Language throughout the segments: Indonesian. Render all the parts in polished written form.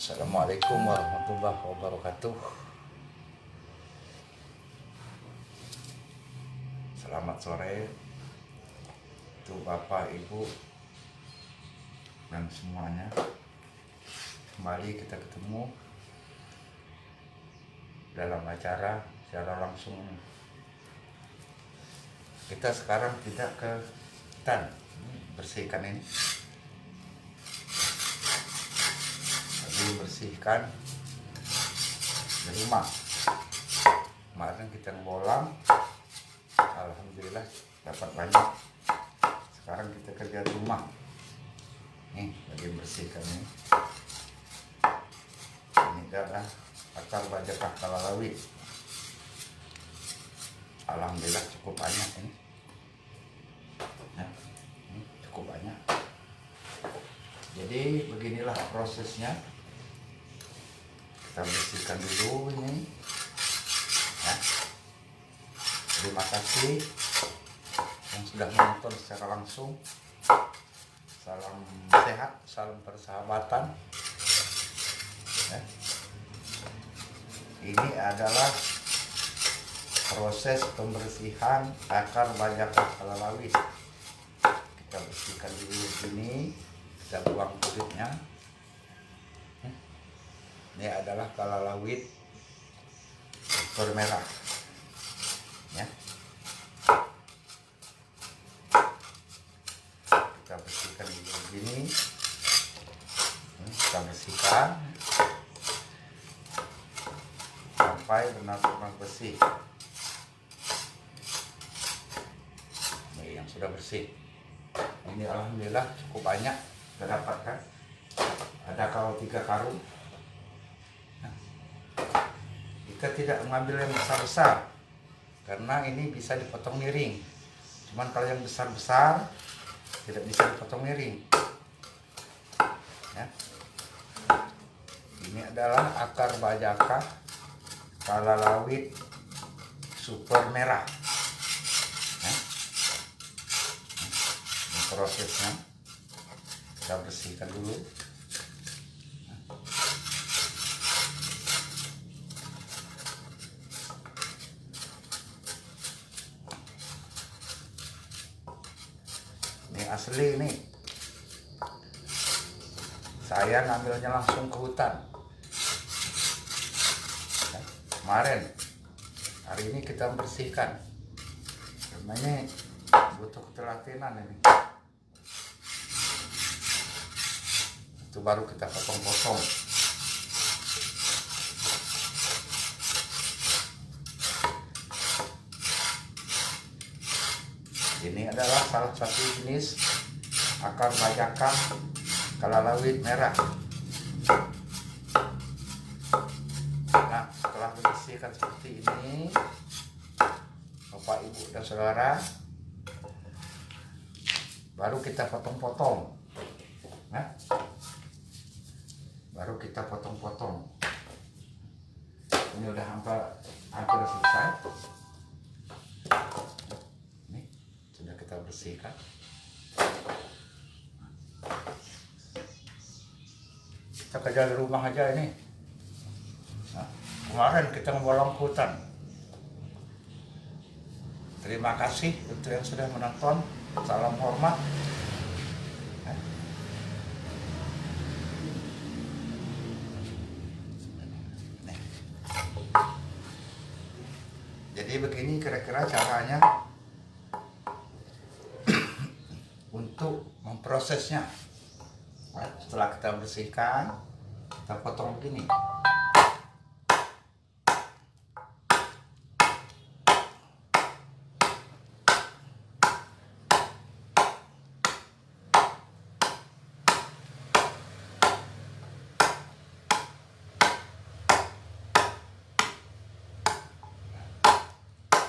Assalamualaikum warahmatullahi wabarakatuh. Selamat sore untuk Bapak, Ibu, dan semuanya. Kembali kita ketemu dalam acara secara langsung. Kita sekarang tidak ke hutan, bersihkan ini. Bersihkan di rumah. Kemarin kita ngebolang, alhamdulillah dapat banyak. Sekarang kita kerja di rumah. Nih, lagi bersihkan ini. Ini adalah akar bajakah kalalawit. Alhamdulillah cukup banyak ini. Nah, ini cukup banyak. Jadi beginilah prosesnya. Kita bersihkan dulu ini ya. Terima kasih yang sudah menonton secara langsung. Salam sehat, salam persahabatan ya. Ini adalah proses pembersihan akar bajakah kalalawit. Kita bersihkan dulu ini, kita buang kulitnya. Ini adalah kalalawit super merah ya. Kita bersihkan dulu begini. Kita bersihkan sampai benar-benar bersih. Ini yang sudah bersih. Ini alhamdulillah cukup banyak kita dapatkan. Ada kalau 3 karung. Kita tidak mengambil yang besar-besar karena ini bisa dipotong miring. Cuman kalau yang besar-besar tidak bisa dipotong miring ya. Ini adalah akar bajakah kalalawit super merah ya. Ini prosesnya, kita bersihkan dulu. Ini asli nih. Saya ngambilnya langsung ke hutan. Ya, kemarin. Hari ini kita membersihkan. Karena ini butuh ketelatinan ini. Itu baru kita potong-potong. Ini adalah salah satu jenis akar bajakah kalalawit merah. Nah, setelah dibersihkan seperti ini, Bapak, Ibu, dan Saudara, baru kita potong-potong. Nah, baru kita potong-potong. Ini udah hampir selesai. Kita bersihkan. Kita kerja di rumah aja ini. Nah, kemarin kita membolong hutan. Terima kasih untuk yang sudah menonton. Salam hormat. Jadi begini kira-kira caranya untuk memprosesnya. Setelah kita bersihkan, kita potong begini.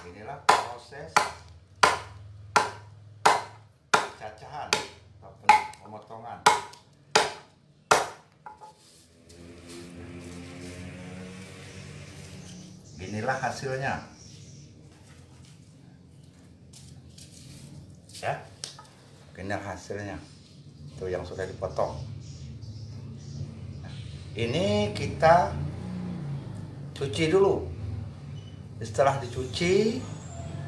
Inilah proses cacahan ataupun pemotongan. Inilah hasilnya ya. Inilah hasilnya, itu yang sudah dipotong. Ini kita cuci dulu. Setelah dicuci,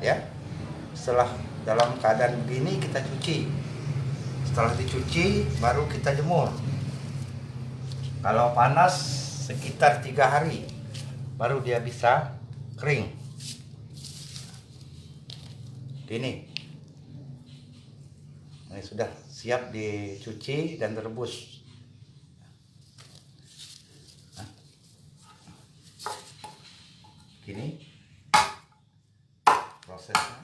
ya, setelah dalam keadaan begini kita cuci. Setelah dicuci baru kita jemur. Kalau panas sekitar 3 hari baru dia bisa kering. Ini sudah siap dicuci dan direbus. Gini prosesnya.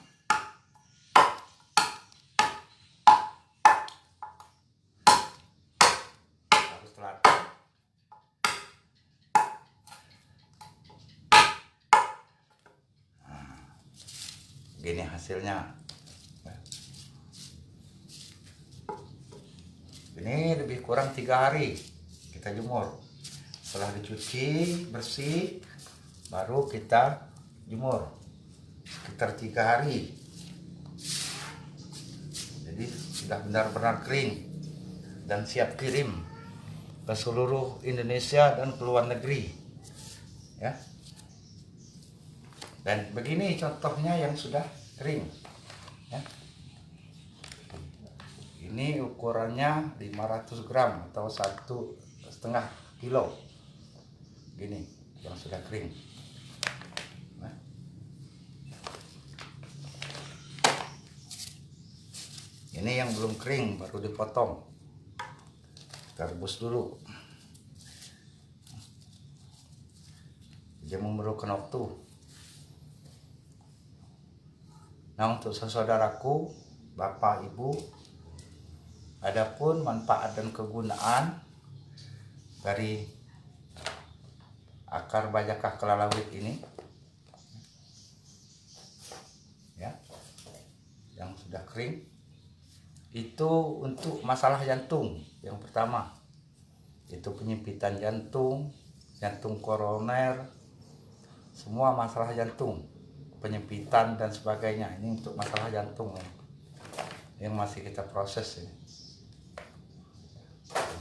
Harus telaten. Gini hasilnya. Ini lebih kurang 3 hari kita jemur. Setelah dicuci bersih baru kita jemur sekitar 3 hari. Jadi sudah benar-benar kering dan siap kirim ke seluruh Indonesia dan ke luar negeri, ya. Dan begini contohnya yang sudah kering, ya. Ini ukurannya 500 gram atau 1,5 kilo. Gini yang sudah kering. Nah. Ini yang belum kering baru dipotong. Kita rebus dulu. Dia memerlukan waktu. Nah, untuk saudaraku, Bapak, Ibu, adapun manfaat dan kegunaan dari akar bajakah kelalawit ini, ya, yang sudah kering, itu untuk masalah jantung. Yang pertama itu penyempitan jantung, jantung koroner, semua masalah jantung, penyempitan dan sebagainya. Ini untuk masalah jantung yang masih kita proses ini,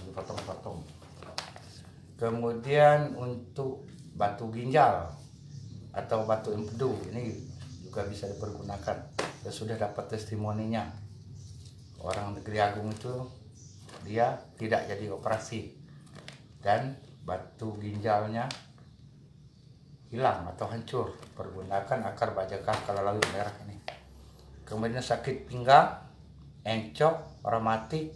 dipotong-potong. Kemudian untuk batu ginjal atau batu empedu ini juga bisa dipergunakan. Saya sudah dapat testimoninya. Orang Negeri Agung itu dia tidak jadi operasi dan batu ginjalnya hilang atau hancur, pergunakan akar bajakah kelalawit merah ini. Kemudian sakit pinggang, encok, rematik,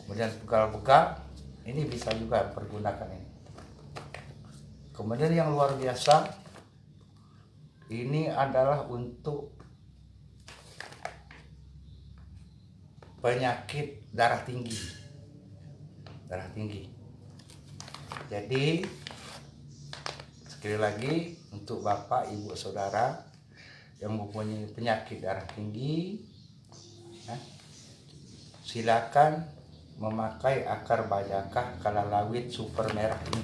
kemudian pegal-pegal, ini bisa juga pergunakan ini. Kemudian yang luar biasa, ini adalah untuk penyakit darah tinggi. Darah tinggi. Jadi sekali lagi untuk Bapak, Ibu, Saudara yang mempunyai penyakit darah tinggi, silakan memakai akar bajakah kelalawit super merah ini.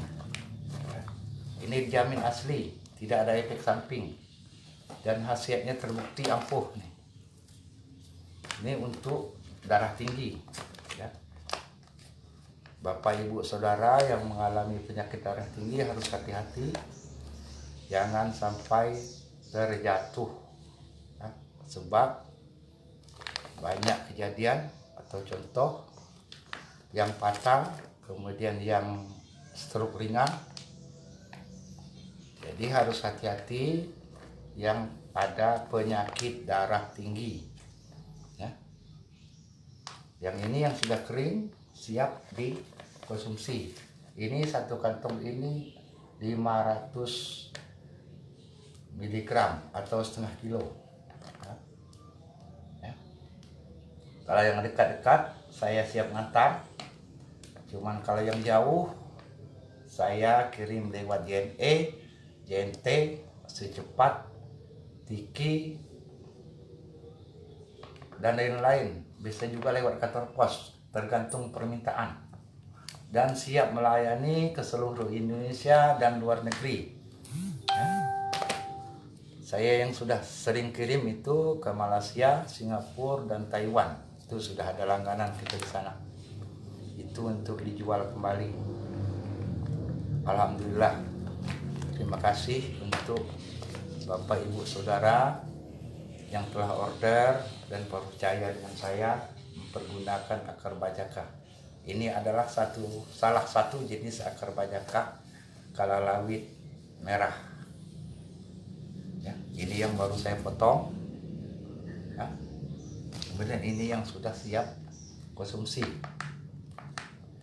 Ini dijamin asli, tidak ada efek samping dan khasiatnya terbukti ampuh nih. Ini untuk darah tinggi, ya. Bapak, Ibu, Saudara yang mengalami penyakit darah tinggi harus hati-hati, jangan sampai terjatuh, ya. Sebab banyak kejadian atau contoh yang fatal, kemudian yang stroke ringan. Jadi harus hati-hati yang pada penyakit darah tinggi, ya. Yang ini yang sudah kering siap dikonsumsi. Ini satu kantong ini 500 mg atau setengah kilo, ya. Kalau yang dekat-dekat saya siap ngantar, cuman kalau yang jauh saya kirim lewat JNE, JNT, Secepat, Tiki, dan lain-lain. Bisa juga lewat kantor pos, tergantung permintaan. Dan siap melayani ke seluruh Indonesia dan luar negeri. Saya yang sudah sering kirim itu ke Malaysia, Singapura, dan Taiwan. Itu sudah ada langganan kita di sana. Itu untuk dijual kembali. Alhamdulillah, terima kasih untuk Bapak Ibu Saudara yang telah order dan percaya dengan saya mempergunakan akar bajaka. Ini adalah salah satu jenis akar bajaka kalalawit merah. Ya, ini yang baru saya potong. Ya. Kemudian ini yang sudah siap konsumsi.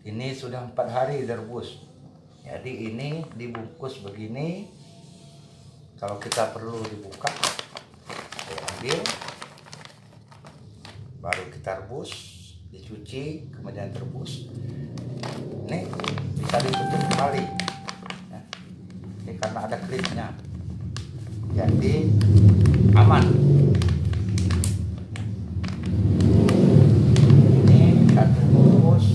Ini sudah 4 hari direbus. Jadi ini dibungkus begini. Kalau kita perlu dibuka, saya ambil, baru kita rebus, dicuci, kemudian direbus. Ini bisa ditutup kembali. Ya. Ini karena ada klipnya, jadi aman. Ini 1 bungkus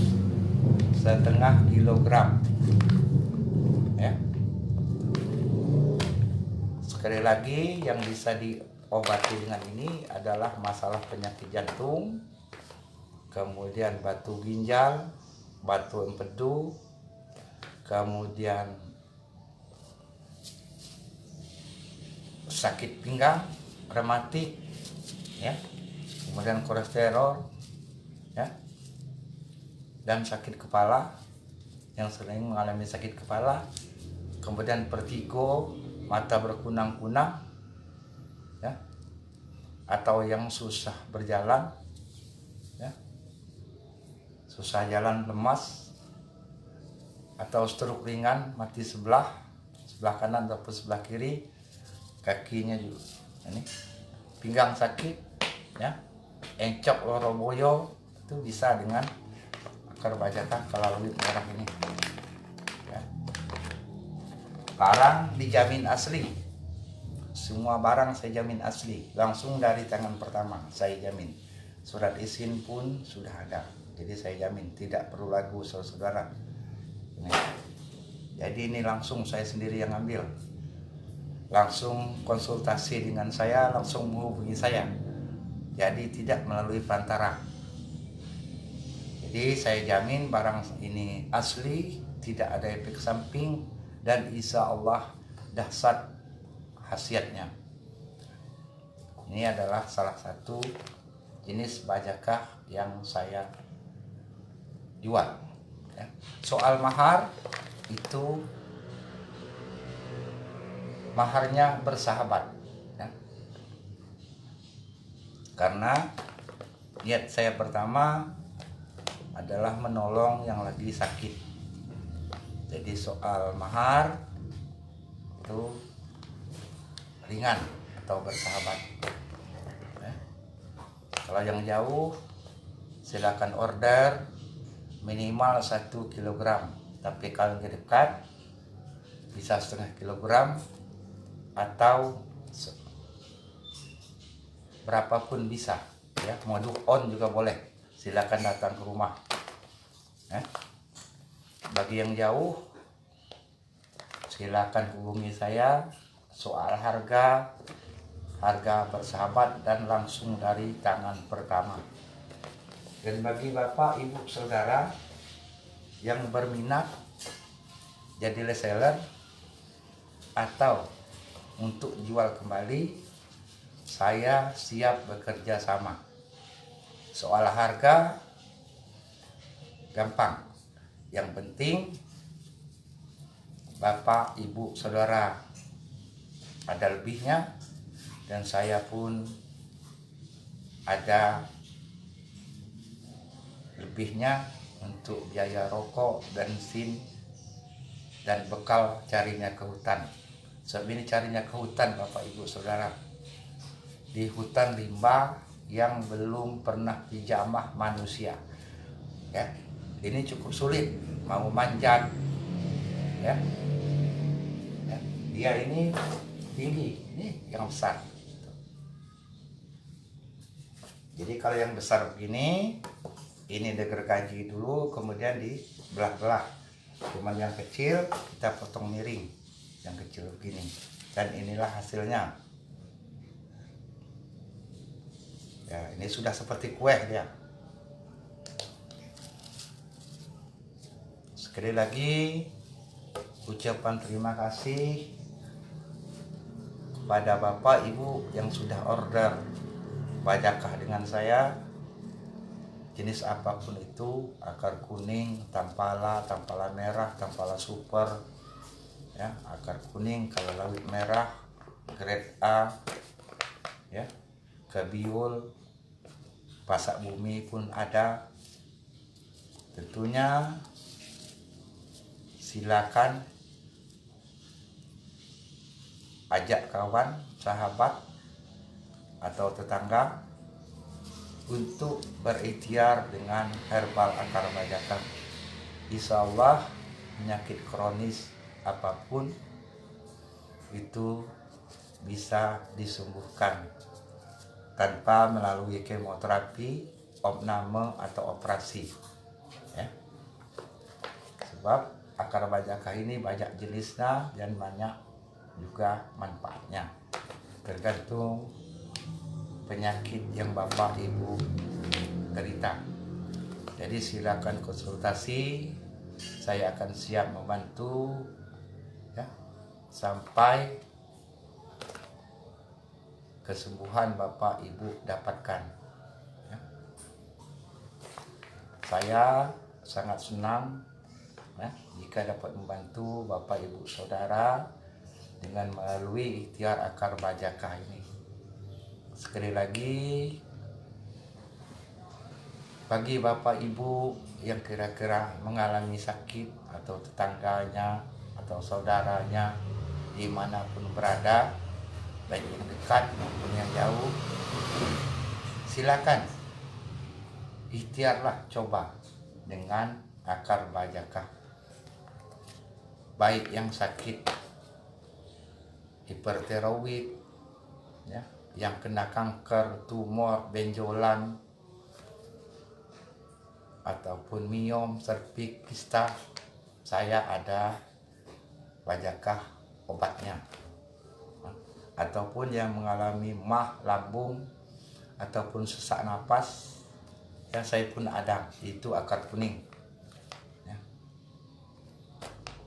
1,5 kilogram. Ya. Sekali lagi, yang bisa diobati dengan ini adalah masalah penyakit jantung, kemudian batu ginjal, batu empedu, kemudian sakit pinggang, rematik, ya, kemudian kolesterol, ya, dan sakit kepala, yang sering mengalami sakit kepala, kemudian vertigo, mata berkunang-kunang, ya, atau yang susah berjalan, ya, susah jalan, lemas, atau stroke ringan, mati sebelah kanan ataupun sebelah kiri, kakinya juga, ini pinggang sakit, ya, encok loroboyo, itu bisa dengan akar bajaka kalalawit merah ini. Ya. Barang dijamin asli, semua barang saya jamin asli, langsung dari tangan pertama saya jamin. Surat izin pun sudah ada, jadi saya jamin tidak perlu ragu saudara. Ini. Jadi ini langsung saya sendiri yang ambil, langsung konsultasi dengan saya, langsung menghubungi saya, jadi tidak melalui perantara. Jadi saya jamin barang ini asli, tidak ada efek samping, dan insya Allah dahsyat khasiatnya. Ini adalah salah satu jenis bajaka yang saya jual. Ya. Soal mahar, itu maharnya bersahabat. Ya. Karena niat saya pertama adalah menolong yang lagi sakit. Jadi soal mahar itu ringan atau bersahabat. Ya. Kalau yang jauh silakan order minimal 1 kilogram. Tapi kalau yang dekat bisa 0,5 kilogram atau berapapun bisa. Ya, mode on juga boleh. Silakan datang ke rumah. Ya. Bagi yang jauh, silakan hubungi saya. Soal harga bersahabat dan langsung dari tangan pertama. Dan bagi Bapak Ibu Saudara yang berminat jadi reseller atau untuk jual kembali, saya siap bekerja sama. Soal harga gampang, yang penting Bapak Ibu Saudara ada lebihnya, dan saya pun ada lebihnya untuk biaya rokok, bensin, dan bekal carinya ke hutan. Sebab ini carinya ke hutan Bapak Ibu Saudara, di hutan rimba yang belum pernah dijamah manusia. Ya, ini cukup sulit, mau manjat, ya. Ya, dia ini tinggi, ini yang besar. Jadi kalau yang besar begini, ini digergaji dulu, kemudian dibelah-belah. Cuman yang kecil kita potong miring, yang kecil begini. Dan inilah hasilnya. Ya, ini sudah seperti kue dia. Sekali lagi, ucapan terima kasih kepada Bapak Ibu yang sudah order bajakah dengan saya, jenis apapun itu, akar kuning, tampala merah, tampala super, ya, akar kuning, kalau lawit merah, grade A, ya, kebiul, pasak bumi pun ada. Tentunya silakan ajak kawan, sahabat, atau tetangga untuk berikhtiar dengan herbal akar bajakah. Insya Allah penyakit kronis apapun itu bisa disembuhkan tanpa melalui kemoterapi, opname, atau operasi, ya. Sebab akar bajakah ini banyak jenisnya dan banyak juga manfaatnya, tergantung penyakit yang Bapak Ibu derita. Jadi silakan konsultasi, saya akan siap membantu, ya, sampai kesembuhan Bapak Ibu dapatkan, ya. Saya sangat senang, ya, jika dapat membantu Bapak Ibu Saudara dengan melalui ikhtiar akar bajakah ini. Sekali lagi, bagi Bapak Ibu yang kira-kira mengalami sakit, atau tetangganya atau saudaranya dimanapun berada, baik yang dekat maupun yang jauh, silakan ikhtiarlah coba dengan akar bajakah. Baik yang sakit hipertiroid, ya, yang kena kanker, tumor, benjolan, ataupun miom, serviks, kista, saya ada bajakah obatnya. Ataupun yang mengalami mah lambung ataupun sesak napas, ya, saya pun ada, itu akar kuning, ya.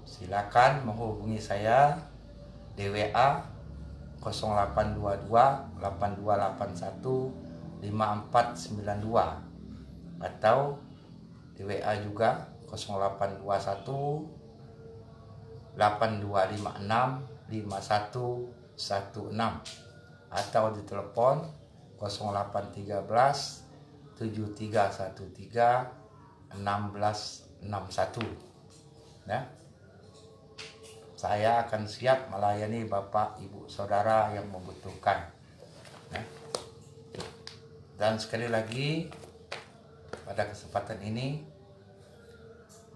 Silakan menghubungi saya di WA 0822 8281 5492 atau di WA juga 0821 8256 5116 atau di telepon 0813 7313 1661, ya. Saya akan siap melayani Bapak Ibu Saudara yang membutuhkan, ya. Dan sekali lagi pada kesempatan ini,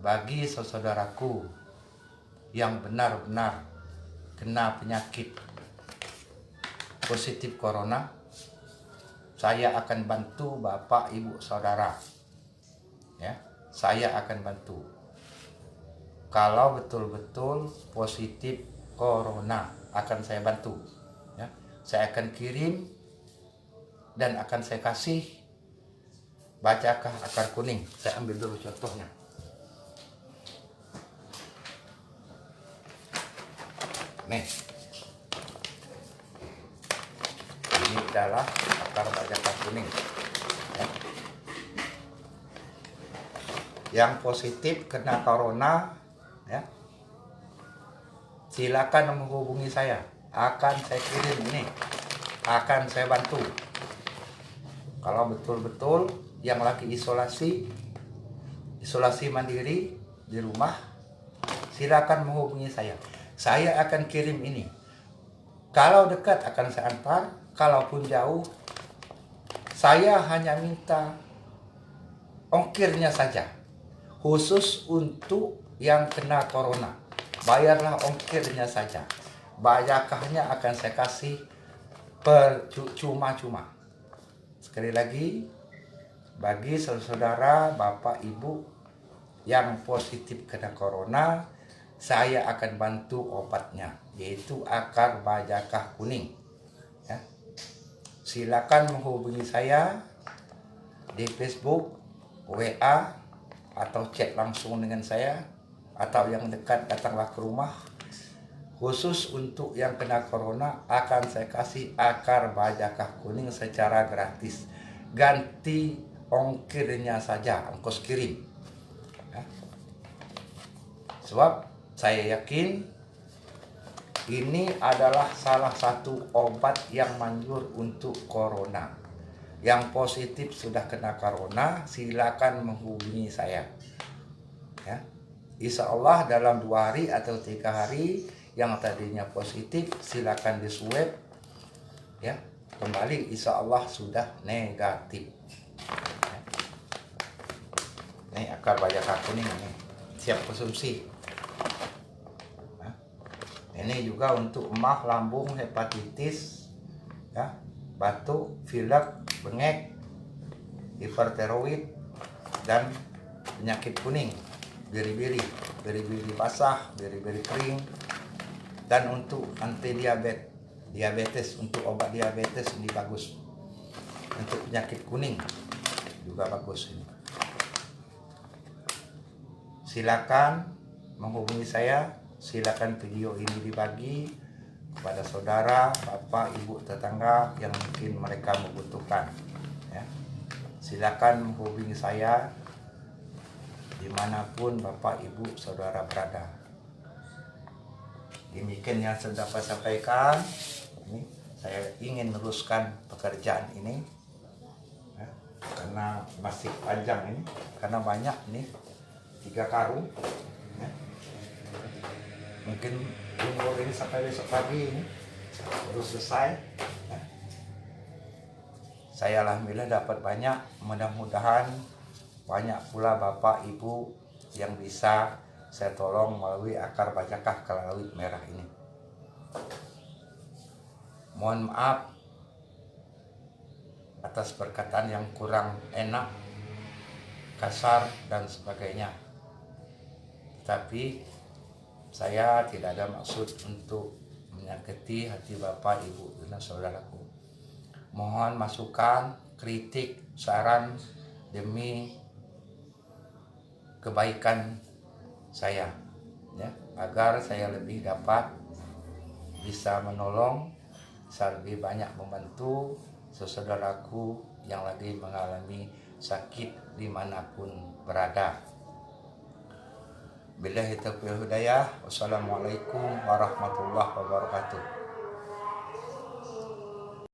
bagi saudaraku yang benar-benar kena penyakit positif corona, saya akan bantu Bapak Ibu Saudara, ya. Saya akan bantu. Kalau betul-betul positif corona, akan saya bantu, ya. Saya akan kirim dan akan saya kasih bajakah akar kuning. Saya ambil dulu contohnya. Nih, ini adalah akar bajakah kuning, ya. Yang positif kena corona, ya, silakan menghubungi saya, akan saya kirim ini, akan saya bantu. Kalau betul-betul yang lagi isolasi mandiri di rumah, silakan menghubungi saya akan kirim ini. Kalau dekat akan saya antar, kalaupun jauh saya hanya minta ongkirnya saja. Khusus untuk yang kena corona, bayarlah ongkirnya saja. Bajakahnya akan saya kasih cuma-cuma. Sekali lagi, bagi saudara Bapak Ibu yang positif kena corona, saya akan bantu obatnya, yaitu akar bajakah kuning, ya. Silakan menghubungi saya di Facebook, WA, atau chat langsung dengan saya atau yang dekat datanglah ke rumah. Khusus untuk yang kena corona akan saya kasih akar bajakah kuning secara gratis. Ganti ongkirnya saja, ongkos kirim. Ya. Sebab saya yakin ini adalah salah satu obat yang manjur untuk corona. Yang positif sudah kena corona, silakan menghubungi saya. Ya. Insya Allah dalam 2 hari atau 3 hari yang tadinya positif silakan di swab, ya, kembali insya Allah sudah negatif. Ya. Ini akar bajakah kuning ini siap konsumsi. Ya. Ini juga untuk emah, lambung, hepatitis, ya, batuk, pilek, bengek, hipertiroid, dan penyakit kuning, biri-biri basah, biri-biri kering. Dan untuk anti diabetes, untuk obat diabetes ini bagus. Untuk penyakit kuning juga bagus ini. Silakan menghubungi saya, silakan video ini dibagi kepada saudara, bapak, ibu, tetangga yang mungkin mereka membutuhkan. Ya. Silakan menghubungi saya dimanapun bapak, ibu, saudara berada. Demikian yang saya dapat sampaikan. Ini saya ingin meneruskan pekerjaan ini, ya, karena masih panjang ini, karena banyak nih 3 karung. Ya. Mungkin umur ini sampai besok pagi ini baru selesai. Ya. Saya alhamdulillah dapat banyak. Mudah-mudahan banyak pula bapak ibu yang bisa saya tolong melalui akar bajakah kelawit merah ini. Mohon maaf atas perkataan yang kurang enak, kasar, dan sebagainya. Tapi saya tidak ada maksud untuk menyakiti hati bapak, ibu, dan saudaraku. Mohon masukan, kritik, saran demi kebaikan saya, ya, agar saya lebih dapat bisa menolong, bisa lebih banyak membantu saudaraku yang lagi mengalami sakit dimanapun berada. Billahi taufiq hidayah. Wassalamualaikum warahmatullahi wabarakatuh.